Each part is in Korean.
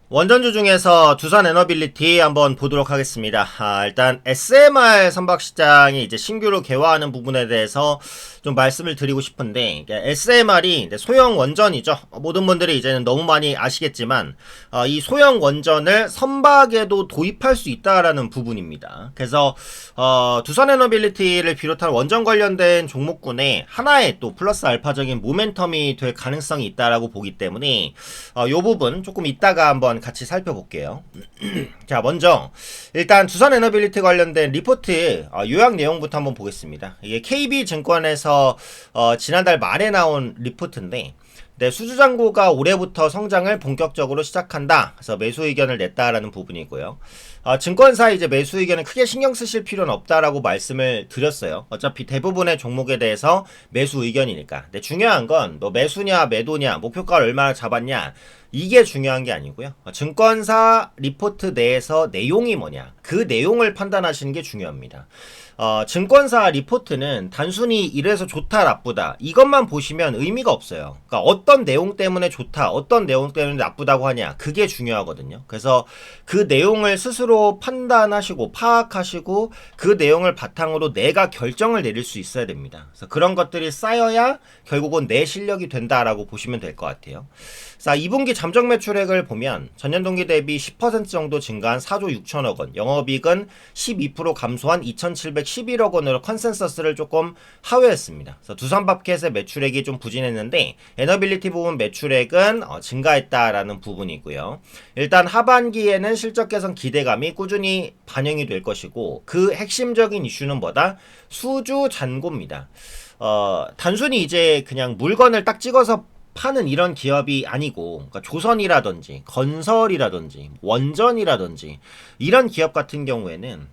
원전주 중에서 두산 에너빌리티 한번 보도록 하겠습니다. 일단 SMR 선박시장이 이제 신규로 개화하는 부분에 대해서 좀 말씀을 드리고 싶은데, SMR이 소형 원전이죠. 모든 분들이 이제는 너무 많이 아시겠지만, 이 소형 원전을 선박에도 도입할 수 있다라는 부분입니다. 그래서 두산 에너빌리티를 비롯한 원전 관련된 종목군에 하나의 또 플러스 알파적인 모멘텀이 될 가능성이 있다라고 보기 때문에 이 부분 조금 이따가 한번 같이 살펴볼게요. 자, 먼저 일단 두산 에너빌리티 관련된 리포트 요약 내용부터 한번 보겠습니다. 이게 KB증권에서 지난달 말에 나온 리포트인데, 네, 수주잔고가 올해부터 성장을 본격적으로 시작한다. 그래서 매수 의견을 냈다라는 부분이고요. 증권사 이제 매수 의견은 크게 신경 쓰실 필요는 없다라고 말씀을 드렸어요. 어차피 대부분의 종목에 대해서 매수 의견이니까. 근데 중요한 건 너 매수냐 매도냐 목표가를 얼마나 잡았냐 이게 중요한 게 아니고요. 증권사 리포트 내에서 내용이 뭐냐 그 내용을 판단하시는 게 중요합니다. 증권사 리포트는 단순히 이래서 좋다 나쁘다 이것만 보시면 의미가 없어요. 그러니까 어떤 내용 때문에 좋다 어떤 내용 때문에 나쁘다고 하냐 그게 중요하거든요. 그래서 그 내용을 스스로 판단하시고 파악하시고 그 내용을 바탕으로 내가 결정을 내릴 수 있어야 됩니다. 그래서 그런 것들이 쌓여야 결국은 내 실력이 된다라고 보시면 될 것 같아요. 자, 2분기 잠정 매출액을 보면 전년 동기 대비 10% 정도 증가한 4조 6천억 원, 영업이익은 12% 감소한 2,711억 원으로 컨센서스를 조금 하회했습니다. 그래서 두산밥켓의 매출액이 좀 부진했는데 에너빌리티 부분 매출액은 증가했다라는 부분이고요. 일단 하반기에는 실적 개선 기대감이 꾸준히 반영이 될 것이고 그 핵심적인 이슈는 뭐다? 수주 잔고입니다. 단순히 이제 그냥 물건을 딱 찍어서 파는 이런 기업이 아니고, 그러니까 조선이라든지 건설이라든지 원전이라든지 이런 기업 같은 경우에는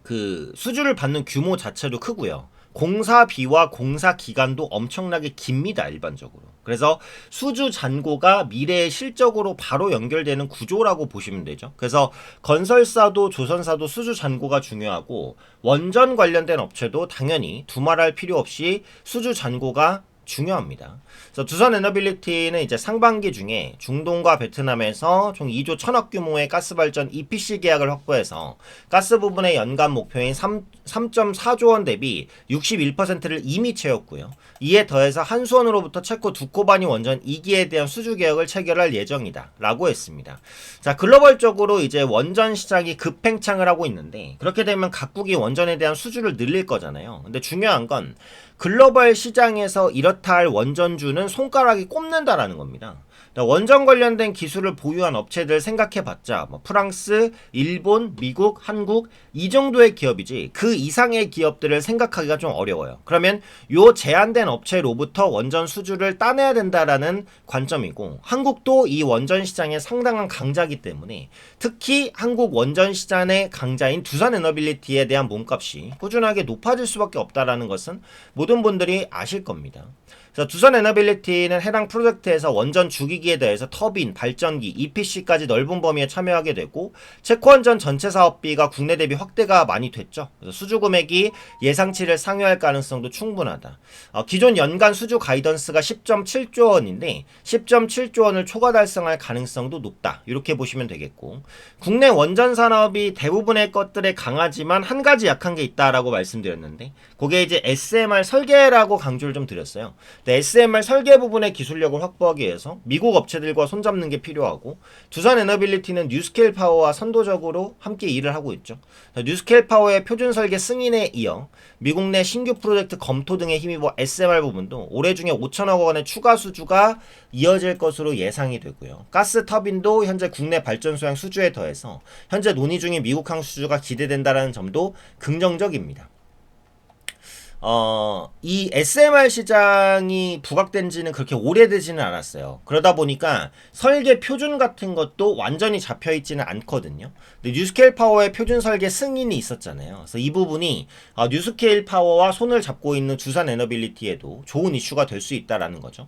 그 수주를 받는 규모 자체도 크고요. 공사비와 공사 기간도 엄청나게 깁니다, 일반적으로. 그래서 수주 잔고가 미래의 실적으로 바로 연결되는 구조라고 보시면 되죠. 그래서 건설사도 조선사도 수주 잔고가 중요하고 원전 관련된 업체도 당연히 두말할 필요 없이 수주 잔고가 중요합니다. 그래서 두산 에너빌리티는 이제 상반기 중에 중동과 베트남에서 총 2조 1천억 규모의 가스발전 EPC 계약을 확보해서 가스 부분의 연간 목표인 3.4조 원 대비 61%를 이미 채웠고요. 이에 더해서 한수원으로부터 체코 두코바니 원전 2기에 대한 수주 계약을 체결할 예정이다 라고 했습니다. 자, 글로벌적으로 이제 원전 시장이 급팽창을 하고 있는데 그렇게 되면 각국이 원전에 대한 수주를 늘릴 거잖아요. 근데 중요한 건 글로벌 시장에서 이렇다 할 원전주는 손가락이 꼽는다라는 겁니다. 원전 관련된 기술을 보유한 업체들 생각해봤자 프랑스, 일본, 미국, 한국 이 정도의 기업이지 그 이상의 기업들을 생각하기가 좀 어려워요. 그러면 요 제한된 업체로부터 원전 수주를 따내야 된다라는 관점이고 한국도 이 원전 시장에 상당한 강자이기 때문에 특히 한국 원전 시장의 강자인 두산 에너빌리티에 대한 몸값이 꾸준하게 높아질 수밖에 없다라는 것은 모든 분들이 아실 겁니다. 그래서 두산 에너빌리티는 해당 프로젝트에서 원전 주기기에 대해서 터빈, 발전기, EPC까지 넓은 범위에 참여하게 되고 체코원전 전체 사업비가 국내 대비 확대가 많이 됐죠. 그래서 수주 금액이 예상치를 상회할 가능성도 충분하다. 기존 연간 수주 가이던스가 10.7조 원인데 10.7조 원을 초과 달성할 가능성도 높다. 이렇게 보시면 되겠고 국내 원전 산업이 대부분의 것들에 강하지만 한 가지 약한 게 있다라고 말씀드렸는데 그게 이제 SMR 설계라고 강조를 좀 드렸어요. SMR 설계 부분의 기술력을 확보하기 위해서 미국 업체들과 손잡는 게 필요하고 두산 에너빌리티는 뉴스케일 파워와 선도적으로 함께 일을 하고 있죠. 뉴스케일 파워의 표준 설계 승인에 이어 미국 내 신규 프로젝트 검토 등에 힘입어 SMR 부분도 올해 중에 5천억 원의 추가 수주가 이어질 것으로 예상이 되고요. 가스 터빈도 현재 국내 발전소형 수주에 더해서 현재 논의 중인 미국항 수주가 기대된다는 점도 긍정적입니다. 이 SMR 시장이 부각된 지는 그렇게 오래되지는 않았어요. 그러다 보니까 설계 표준 같은 것도 완전히 잡혀있지는 않거든요. 근데 뉴스케일 파워의 표준 설계 승인이 있었잖아요. 그래서 이 부분이 뉴스케일 파워와 손을 잡고 있는 두산 에너빌리티에도 좋은 이슈가 될 수 있다라는 거죠.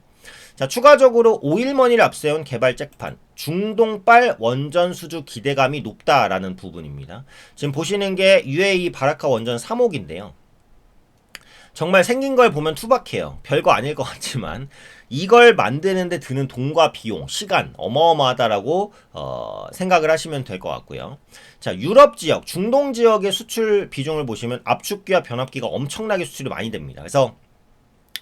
자, 추가적으로 오일머니를 앞세운 개발 잭판 중동발 원전 수주 기대감이 높다라는 부분입니다. 지금 보시는 게 UAE 바라카 원전 3호기인데요. 정말 생긴 걸 보면 투박해요. 별거 아닐 것 같지만 이걸 만드는데 드는 돈과 비용, 시간 어마어마하다라고 생각을 하시면 될 것 같고요. 자, 유럽 지역, 중동 지역의 수출 비중을 보시면 압축기와 변압기가 엄청나게 수출이 많이 됩니다. 그래서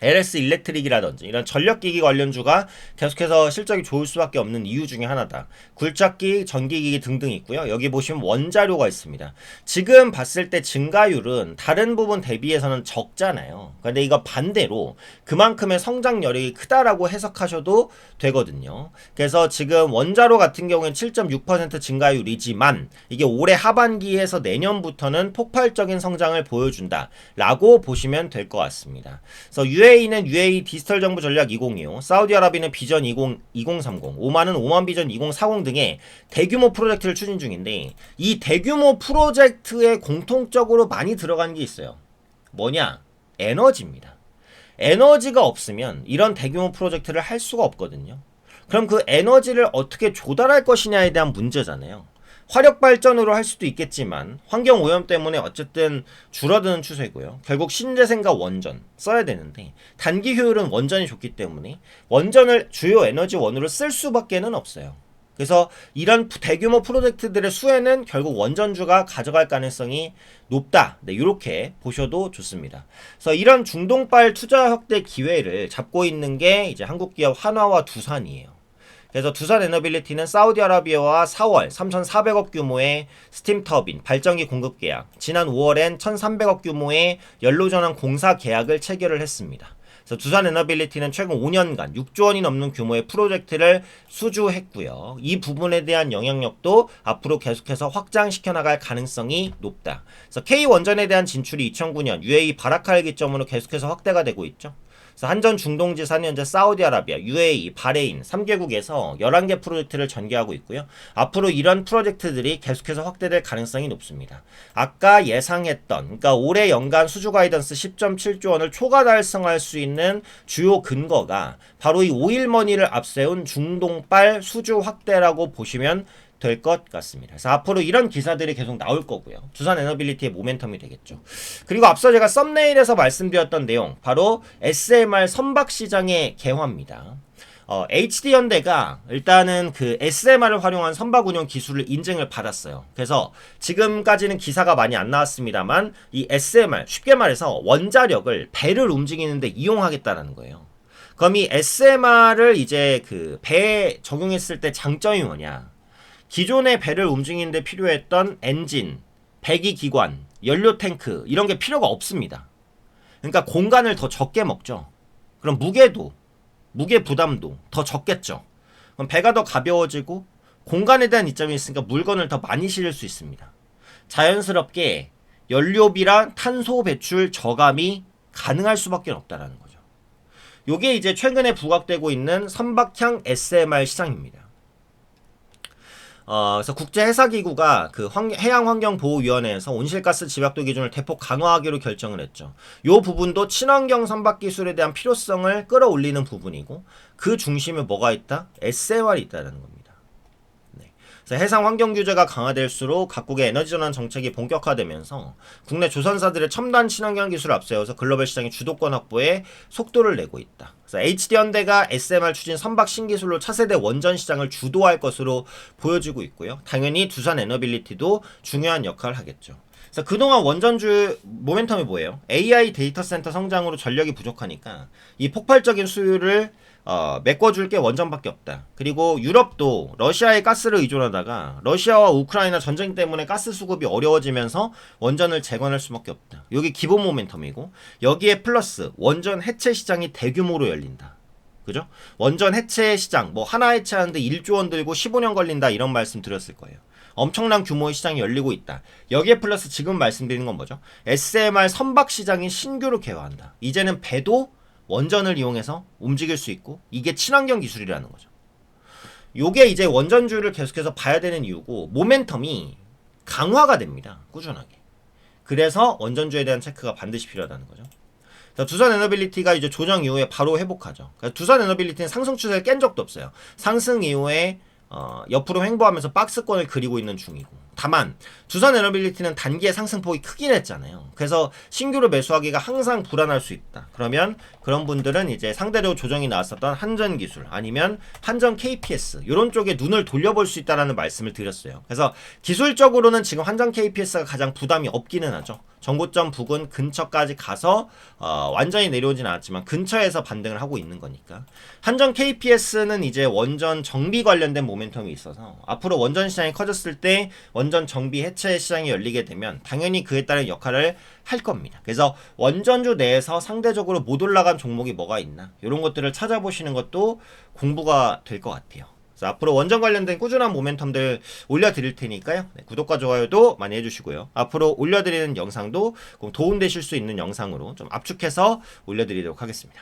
LS 일렉트릭이라든지 이런 전력기기 관련주가 계속해서 실적이 좋을 수밖에 없는 이유 중에 하나다. 굴착기, 전기기기 등등 있고요. 여기 보시면 원자료가 있습니다. 지금 봤을 때 증가율은 다른 부분 대비해서는 적잖아요. 근데 이거 반대로 그만큼의 성장 여력이 크다라고 해석하셔도 되거든요. 그래서 지금 원자로 같은 경우에는 7.6% 증가율이지만 이게 올해 하반기에서 내년부터는 폭발적인 성장을 보여준다 라고 보시면 될 것 같습니다. 그래서 UAE는 UAE 디지털 정부 전략 2025, 사우디아라비아는 비전 2030, 오만은 오만 비전 2040 등의 대규모 프로젝트를 추진 중인데 이 대규모 프로젝트에 공통적으로 많이 들어가는 게 있어요. 뭐냐? 에너지입니다. 에너지가 없으면 이런 대규모 프로젝트를 할 수가 없거든요. 그럼 그 에너지를 어떻게 조달할 것이냐에 대한 문제잖아요. 화력 발전으로 할 수도 있겠지만 환경 오염 때문에 어쨌든 줄어드는 추세고요. 결국 신재생과 원전 써야 되는데 단기 효율은 원전이 좋기 때문에 원전을 주요 에너지원으로 쓸 수밖에는 없어요. 그래서 이런 대규모 프로젝트들의 수혜는 결국 원전주가 가져갈 가능성이 높다. 네, 이렇게 보셔도 좋습니다. 그래서 이런 중동발 투자 확대 기회를 잡고 있는 게 이제 한국 기업 한화와 두산이에요. 그래서 두산 에너빌리티는 사우디아라비아와 4월 3,400억 규모의 스팀 터빈 발전기 공급 계약, 지난 5월엔 1,300억 규모의 연료전환 공사 계약을 체결을 했습니다. 그래서 두산 에너빌리티는 최근 5년간 6조 원이 넘는 규모의 프로젝트를 수주했고요. 이 부분에 대한 영향력도 앞으로 계속해서 확장시켜 나갈 가능성이 높다. 그래서 K원전에 대한 진출이 2009년 UAE 바라카를 기점으로 계속해서 확대가 되고 있죠. 그래서 한전 중동지사는 현재 사우디아라비아, UAE, 바레인 3개국에서 11개 프로젝트를 전개하고 있고요. 앞으로 이런 프로젝트들이 계속해서 확대될 가능성이 높습니다. 아까 예상했던 그러니까 올해 연간 수주 가이던스 10.7조 원을 초과 달성할 수 있는 주요 근거가 바로 이 오일머니를 앞세운 중동발 수주 확대라고 보시면 될 것 같습니다. 그래서 앞으로 이런 기사들이 계속 나올 거고요. 두산 에너빌리티의 모멘텀이 되겠죠. 그리고 앞서 제가 썸네일에서 말씀드렸던 내용 바로 SMR 선박시장의 개화입니다. HD현대가 일단은 그 SMR을 활용한 선박 운영 기술을 인증을 받았어요. 그래서 지금까지는 기사가 많이 안 나왔습니다만 이 SMR 쉽게 말해서 원자력을 배를 움직이는데 이용하겠다라는 거예요. 그럼 이 SMR을 이제 그 배에 적용했을 때 장점이 뭐냐? 기존의 배를 움직이는데 필요했던 엔진, 배기기관, 연료 탱크 이런 게 필요가 없습니다. 그러니까 공간을 더 적게 먹죠. 그럼 무게 부담도 더 적겠죠. 그럼 배가 더 가벼워지고 공간에 대한 이점이 있으니까 물건을 더 많이 실을 수 있습니다. 자연스럽게 연료비랑 탄소 배출 저감이 가능할 수밖에 없다라는 거죠. 요게 이제 최근에 부각되고 있는 선박형 SMR 시장입니다. 그래서 국제해사기구가 그 해양환경보호위원회에서 온실가스 집약도 기준을 대폭 강화하기로 결정을 했죠. 이 부분도 친환경 선박 기술에 대한 필요성을 끌어올리는 부분이고 그 중심에 뭐가 있다? SMR이 있다는 겁니다. 그래서 해상 환경 규제가 강화될수록 각국의 에너지 전환 정책이 본격화되면서 국내 조선사들의 첨단 친환경 기술을 앞세워서 글로벌 시장의 주도권 확보에 속도를 내고 있다. 그래서 HD현대가 SMR 추진 선박 신기술로 차세대 원전 시장을 주도할 것으로 보여지고 있고요. 당연히 두산 에너빌리티도 중요한 역할을 하겠죠. 그래서 그동안 원전주 모멘텀이 뭐예요? AI 데이터 센터 성장으로 전력이 부족하니까 이 폭발적인 수요를 메꿔줄 게 원전밖에 없다. 그리고 유럽도 러시아에 가스를 의존하다가 러시아와 우크라이나 전쟁 때문에 가스 수급이 어려워지면서 원전을 재건할 수밖에 없다. 여기 기본 모멘텀이고 여기에 플러스 원전 해체 시장이 대규모로 열린다. 그죠? 원전 해체 시장 뭐 하나 해체하는데 1조 원 들고 15년 걸린다 이런 말씀 드렸을 거예요. 엄청난 규모의 시장이 열리고 있다. 여기에 플러스 지금 말씀드리는 건 뭐죠? SMR 선박 시장이 신규로 개화한다. 이제는 배도 원전을 이용해서 움직일 수 있고 이게 친환경 기술이라는 거죠. 요게 이제 원전주를 계속해서 봐야 되는 이유고 모멘텀이 강화가 됩니다. 꾸준하게. 그래서 원전주에 대한 체크가 반드시 필요하다는 거죠. 두산 에너빌리티가 이제 조정 이후에 바로 회복하죠. 그러니까 두산 에너빌리티는 상승 추세를 깬 적도 없어요. 상승 이후에 옆으로 횡보하면서 박스권을 그리고 있는 중이고 다만 두산 에너빌리티는 단기의 상승폭이 크긴 했잖아요. 그래서 신규로 매수하기가 항상 불안할 수 있다. 그러면 그런 분들은 이제 상대로 조정이 나왔었던 한전기술 아니면 한전 KPS 이런 쪽에 눈을 돌려볼 수 있다라는 말씀을 드렸어요. 그래서 기술적으로는 지금 한전 KPS가 가장 부담이 없기는 하죠. 전고점 부근 근처까지 가서 완전히 내려오진 않았지만 근처에서 반등을 하고 있는 거니까. 한전 KPS는 이제 원전 정비 관련된 모멘텀이 있어서 앞으로 원전 시장이 커졌을 때 원전 정비 해체 시장이 열리게 되면 당연히 그에 따른 역할을 할 겁니다. 그래서 원전주 내에서 상대적으로 못 올라간 종목이 뭐가 있나 이런 것들을 찾아보시는 것도 공부가 될 것 같아요. 그래서 앞으로 원전 관련된 꾸준한 모멘텀들 올려드릴 테니까요. 네, 구독과 좋아요도 많이 해주시고요. 앞으로 올려드리는 영상도 도움되실 수 있는 영상으로 좀 압축해서 올려드리도록 하겠습니다.